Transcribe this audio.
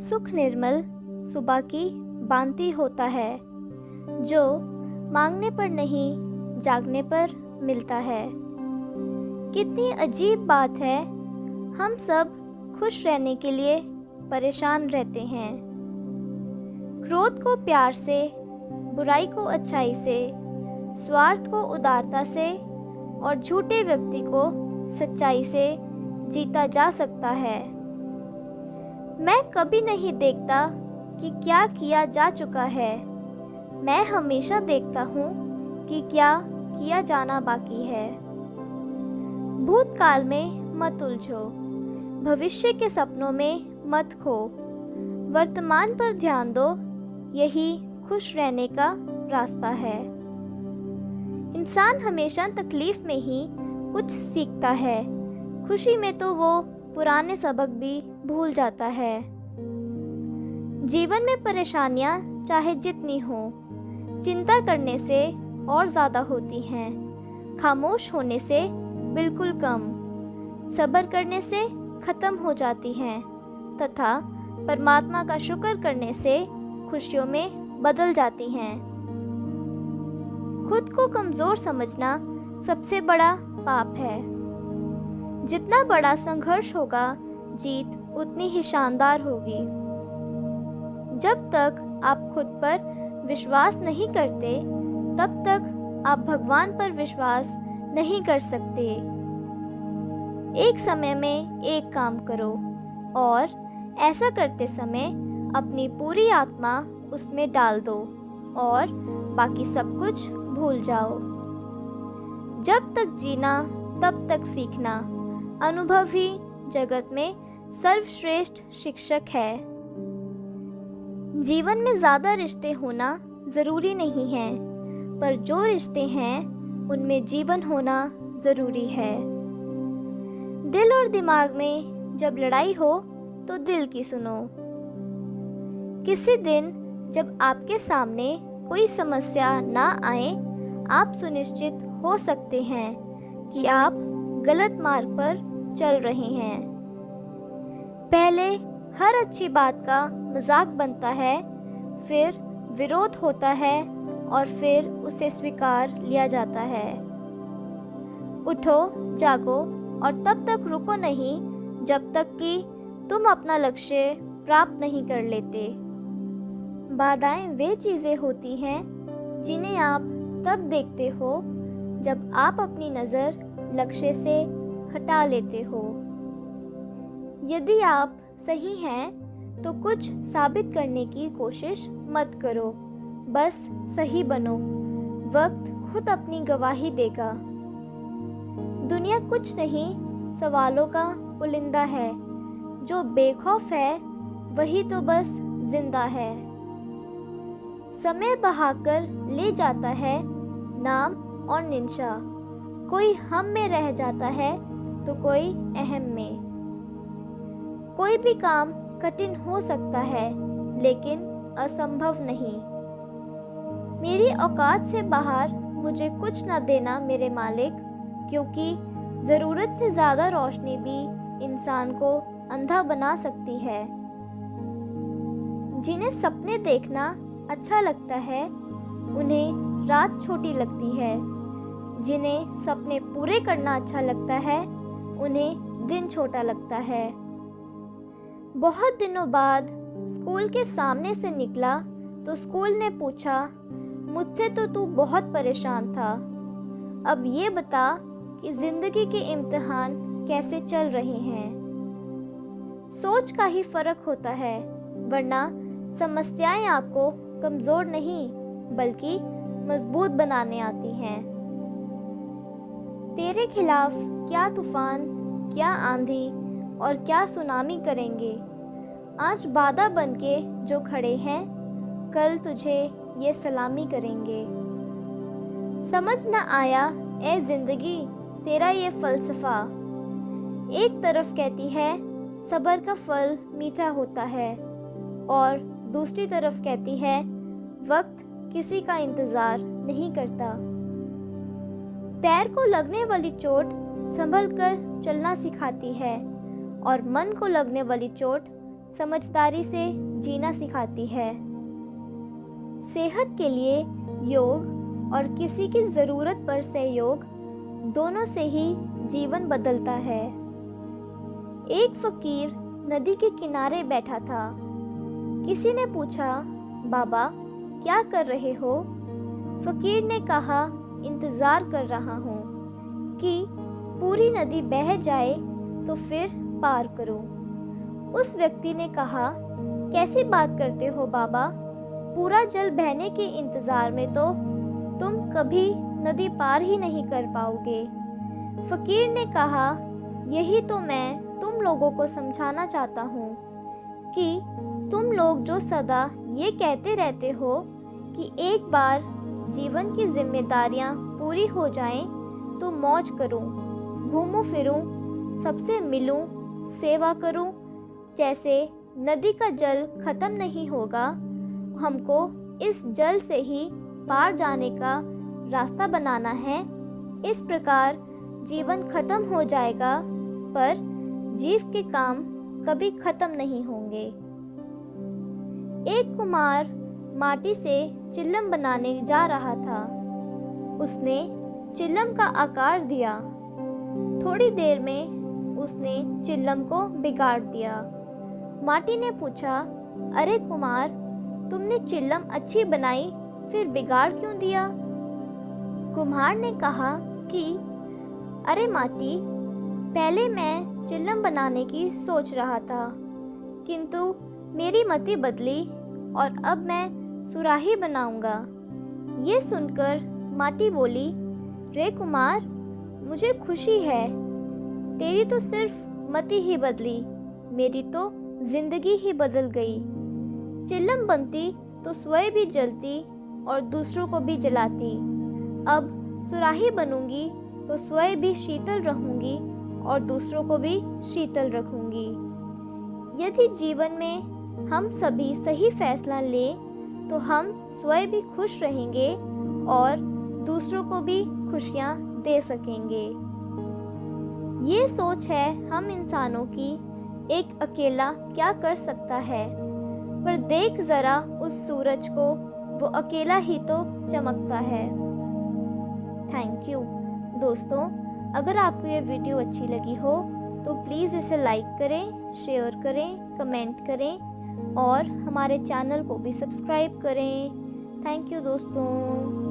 सुख निर्मल सुबह की भांति होता है, जो मांगने पर नहीं जागने पर मिलता है। कितनी अजीब बात है, हम सब खुश रहने के लिए परेशान रहते हैं। क्रोध को प्यार से, बुराई को अच्छाई से, स्वार्थ को उदारता से और झूठे व्यक्ति को सच्चाई से जीता जा सकता है। मैं कभी नहीं देखता कि क्या किया जा चुका है, मैं हमेशा देखता हूँ कि क्या किया जाना बाकी है। भूतकाल में मत उलझो, भविष्य के सपनों में मत खो, वर्तमान पर ध्यान दो, यही खुश रहने का रास्ता है। इंसान हमेशा तकलीफ में ही कुछ सीखता है, खुशी में तो वो पुराने सबक भी भूल जाता है। जीवन में परेशानियां चाहे जितनी हो, चिंता करने से और ज़्यादा होती हैं, खामोश होने से बिल्कुल कम, सब्र करने से ख़त्म हो जाती हैं तथा परमात्मा का शुक्र करने से खुशियों में बदल जाती हैं। खुद को कमज़ोर समझना सबसे बड़ा पाप है। जितना बड़ा संघर्ष होगा, जीत उतनी ही शानदार होगी। जब तक आप खुद पर विश्वास नहीं करते, तब तक आप भगवान पर विश्वास नहीं कर सकते। एक समय में एक काम करो और ऐसा करते समय अपनी पूरी आत्मा उसमें डाल दो और बाकी सब कुछ भूल जाओ। जब तक जीना तब तक सीखना, अनुभव ही जगत में सर्वश्रेष्ठ शिक्षक है। जीवन में ज़्यादा रिश्ते होना ज़रूरी नहीं है, पर जो रिश्ते हैं उनमें जीवन होना ज़रूरी है। दिल और दिमाग में जब लड़ाई हो तो दिल की सुनो। किसी दिन जब आपके सामने कोई समस्या ना आए, आप सुनिश्चित हो सकते हैं कि आप गलत मार्ग पर चल रहे हैं। पहले हर अच्छी बात का मजाक बनता है, फिर विरोध होता है और फिर उसे स्वीकार लिया जाता है। उठो, जागो और तब तक रुको नहीं जब तक कि तुम अपना लक्ष्य प्राप्त नहीं कर लेते। बाधाएं वे चीज़ें होती हैं जिन्हें आप तब देखते हो जब आप अपनी नज़र लक्ष्य से हटा लेते हो। यदि आप सही हैं तो कुछ साबित करने की कोशिश मत करो, बस सही बनो, वक्त खुद अपनी गवाही देगा। दुनिया कुछ नहीं, सवालों का पुलिंदा है, जो बेखौफ है वही तो बस जिंदा है। समय बहाकर ले जाता है नाम और निंशा, कोई हम में रह जाता है तो कोई अहम में। कोई भी काम कठिन हो सकता है लेकिन असंभव नहीं। मेरी औकात से बाहर मुझे कुछ न देना मेरे मालिक, क्योंकि ज़रूरत से ज़्यादा रोशनी भी इंसान को अंधा बना सकती है। जिन्हें सपने देखना अच्छा लगता है, उन्हें रात छोटी लगती है। जिन्हें सपने पूरे करना अच्छा लगता है, उन्हें दिन छोटा लगता है। बहुत दिनों बाद स्कूल के सामने से निकला तो स्कूल ने पूछा, मुझसे तो तू बहुत परेशान था, अब ये बता कि ज़िंदगी के इम्तिहान कैसे चल रहे हैं। सोच का ही फ़र्क होता है, वरना समस्याएं आपको कमज़ोर नहीं बल्कि मजबूत बनाने आती हैं। तेरे खिलाफ क्या तूफान, क्या आंधी और क्या सुनामी करेंगे। आज बाधा बनके जो खड़े हैं, कल तुझे ये सलामी करेंगे। समझ न आया ए ज़िंदगी तेरा ये फ़लसफ़ा। एक तरफ कहती है सब्र का फल मीठा होता है और दूसरी तरफ कहती है वक्त किसी का इंतज़ार नहीं करता। पैर को लगने वाली चोट संभल कर चलना सिखाती है और मन को लगने वाली चोट समझदारी से जीना सिखाती है। सेहत के लिए योग और किसी की ज़रूरत पर सहयोग दोनों से ही जीवन बदलता है। एक फकीर नदी के किनारे बैठा था। किसी ने पूछा, बाबा क्या कर रहे हो? फकीर ने कहा, इंतज़ार कर रहा हूँ कि पूरी नदी बह जाए तो फिर पार करूँ। उस व्यक्ति ने कहा, कैसी बात करते हो बाबा? पूरा जल बहने के इंतज़ार में तो तुम कभी नदी पार ही नहीं कर पाओगे। फकीर ने कहा, यही तो मैं तुम लोगों को समझाना चाहता हूँ कि तुम लोग जो सदा ये कहते रहते हो कि एक बार जीवन की जिम्मेदारियाँ पूरी हो जाएं तो मौज करूं, घूमूं फिरूं, सबसे मिलूं, सेवा करूं, जैसे नदी का जल ख़त्म नहीं होगा, हमको इस जल से ही पार जाने का रास्ता बनाना है। इस प्रकार जीवन ख़त्म हो जाएगा पर जीव के काम कभी ख़त्म नहीं होंगे। एक कुम्हार माटी से चिल्लम बनाने जा रहा था। उसने चिल्लम का आकार दिया। थोड़ी देर में उसने चिल्लम को बिगाड़ दिया। माटी ने पूछा, अरे कुमार, तुमने चिल्लम अच्छी बनाई फिर बिगाड़ क्यों दिया? कुम्हार ने कहा कि अरे माटी, पहले मैं चिल्लम बनाने की सोच रहा था, किंतु मेरी मति बदली और अब मैं सुराही बनाऊंगा। ये सुनकर माटी बोली, रे कुमार, मुझे खुशी है, तेरी तो सिर्फ मति ही बदली, मेरी तो जिंदगी ही बदल गई। चिल्लम बनती तो स्वयं भी जलती और दूसरों को भी जलाती। अब सुराही बनूंगी तो स्वयं भी शीतल रहूंगी और दूसरों को भी शीतल रखूंगी। यदि जीवन में हम सभी सही फैसला लें तो हम स्वयं भी खुश रहेंगे और दूसरों को भी खुशियाँ दे सकेंगे। ये सोच है हम इंसानों की, एक अकेला क्या कर सकता है, पर देख ज़रा उस सूरज को, वो अकेला ही तो चमकता है। थैंक यू दोस्तों। अगर आपको ये वीडियो अच्छी लगी हो तो प्लीज़ इसे लाइक करें, शेयर करें, कमेंट करें और हमारे चैनल को भी सब्सक्राइब करें। थैंक यू दोस्तों।